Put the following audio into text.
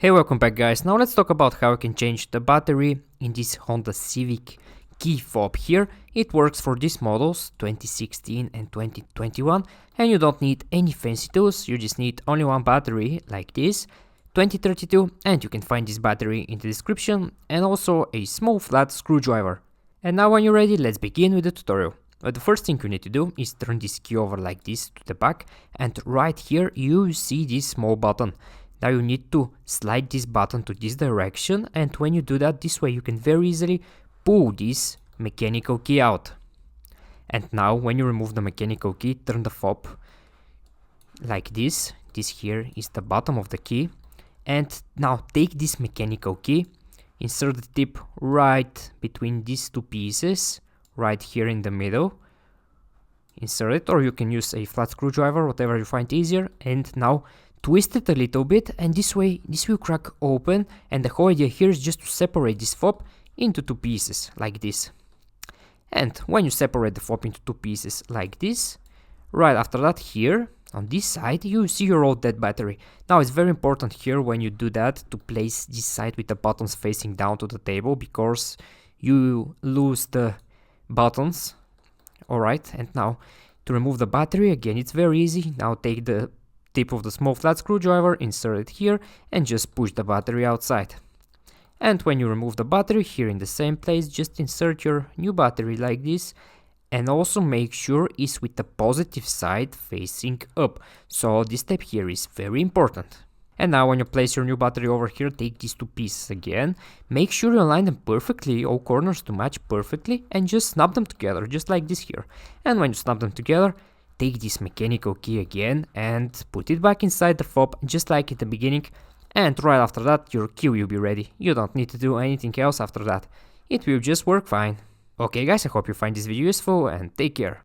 Hey, welcome back guys. Now let's talk about how you can change the battery in this Honda Civic key fob here. It works for these models 2016 and 2021 and you don't need any fancy tools, you just need only one battery like this 2032, and you can find this battery in the description, and also a small flat screwdriver. And now when you're ready, let's begin with the tutorial. But the first thing you need to do is turn this key over like this to the back, and right here you see this small button. Now you need to slide this button to this direction, and when you do that, this way you can very easily pull this mechanical key out. And now when you remove the mechanical key, turn the fob like this. This here is the bottom of the key. And now take this mechanical key, insert the tip right between these two pieces, right here in the middle. Insert it, or you can use a flat screwdriver, whatever you find easier, and now twist it a little bit, and this way this will crack open, and the whole idea here is just to separate this fob into two pieces like this. And when you separate the fob into two pieces like this, right after that here on this side you see your old dead battery. Now it's very important here when you do that to place this side with the buttons facing down to the table, because you lose the buttons. Alright, and now to remove the battery, again it's very easy. Now take the tip of the small flat screwdriver, insert it here, and just push the battery outside. And when you remove the battery, here in the same place, just insert your new battery like this, and also make sure it's with the positive side facing up. So this step here is very important. And now when you place your new battery over here, take these two pieces again, make sure you align them perfectly, all corners to match perfectly, and just snap them together, just like this here. And when you snap them together, take this mechanical key again and put it back inside the fob, just like in the beginning, and right after that your key will be ready. You don't need to do anything else after that. It will just work fine. Okay guys, I hope you find this video useful, and take care.